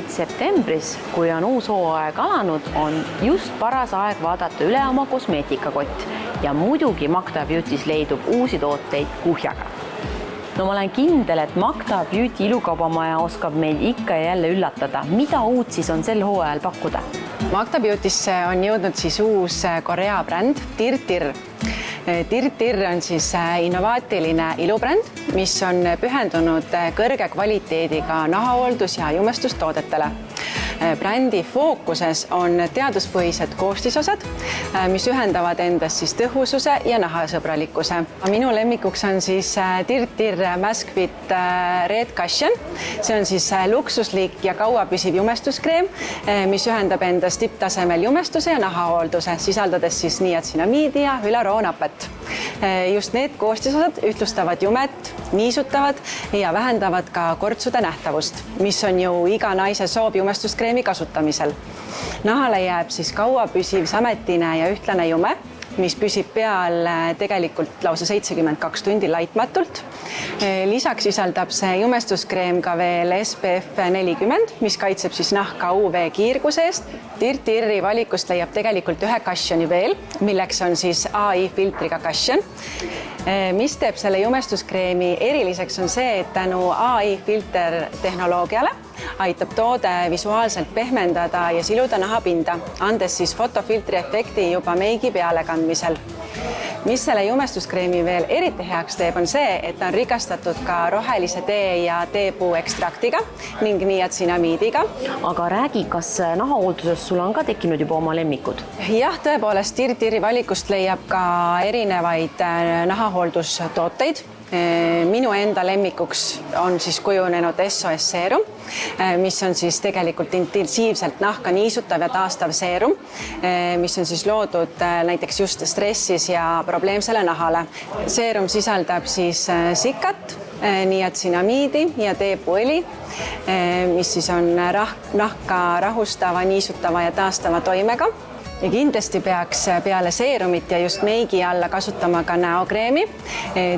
nüüd septembris, kui on uus hooaeg alanud, on just paras aeg vaadata üle oma kosmeetikakott ja muidugi Magda Beautys leidub uusi tooteid kuhjaga. No ma olen kindel, et Magda Beauty ilukaubamaja oskab meid ikka ja jälle üllatada. Mida uut siis on sel hooajal pakkuda? Magda Beautysse on jõudnud siis uus Korea bränd Tir. Tir on siis innovaatiline ilubränd, mis on pühendunud kõrge kvaliteediga nahahooldus- ja jumestustoodetele. Brändi fookuses on teaduspõhised koostisosad, mis ühendavad endas siis tõhususe ja nahasõbralikkuse. Minu lemmikuks on siis Tir Mask Fit Red Cushion. See on siis luksuslik ja kauapüsiv jumestuskreem, mis ühendab endas tipptasemel jumestuse ja nahahoolduse, sisaldades siis niacinamiidi ja hülaroonapat. Just need koostisosad ühtlustavad jumet, niisutavad ja vähendavad ka kortsude nähtavust, mis on ju iga naise soov jumestuskreemi kasutamisel. Nahale jääb siis kauapüsiv sametine ja ühtlane jume, mis püsib peal tegelikult lausa 72 tundi laitmatult. Lisaks sisaldab see jumestuskreem ka veel SPF 40, mis kaitseb siis nahka UV kiirguse eest. Tirri valikust leiab tegelikult ühe cushioni veel, milleks on siis AI filtriga cushion. Mis teeb selle jumestuskreemi eriliseks on see, et tänu AI filter tehnoloogiale aitab toode visuaalselt pehmendada ja siluda nahapinda, andes siis fotofiltri efekti juba meigi pealekandmisel. Mis selle jumestuskreemi veel eriti heaks teeb, on see, et on rikastatud ka rohelise tee ja teepuu ekstraktiga ning niacinamiidiga. Aga räägi, kas nahahoolduses sul on ka tekkinud juba oma lemmikud? Jah, tõepoolest Tirri valikust leiab ka erinevaid nahahooldustooteid. Minu enda lemmikuks on siis kujunenud SOS seerum, mis on siis tegelikult intensiivselt nahka niisutav ja taastav seerum, mis on siis loodud näiteks just stressis ja probleemsele nahale. Seerum sisaldab siis sikat, niacinamiidi ja teepuõli, mis siis on nahka rahustava, niisutava ja taastava toimega. Ja kindlasti peaks peale seerumit ja just meigi alla kasutama ka näokreemi.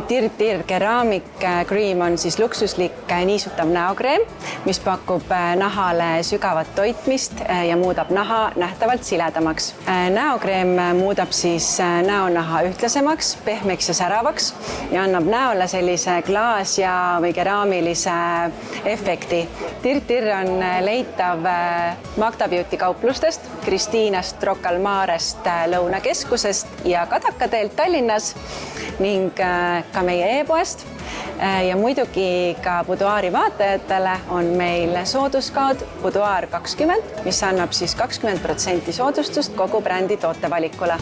Tir Ceramic Cream on siis luksuslik niisutav näokreem, mis pakub nahale sügavat toitmist ja muudab naha nähtavalt siledamaks. Näokreem muudab siis näonaha ühtlasemaks, pehmeks ja säravaks ja annab näole sellise klaas- ja või keraamilise efekti. Tir on leitav Magda Beauty kauplustest, Kristiinast, Rocca-al-Marest, Lõunakeskusest ja Kadakateelt Tallinnas ning ka meie e-poest. Ja muidugi ka Boudoiri vaatajatele on meil sooduskood Boudoir 20, mis annab siis 20% soodustust kogu brändi tootevalikule.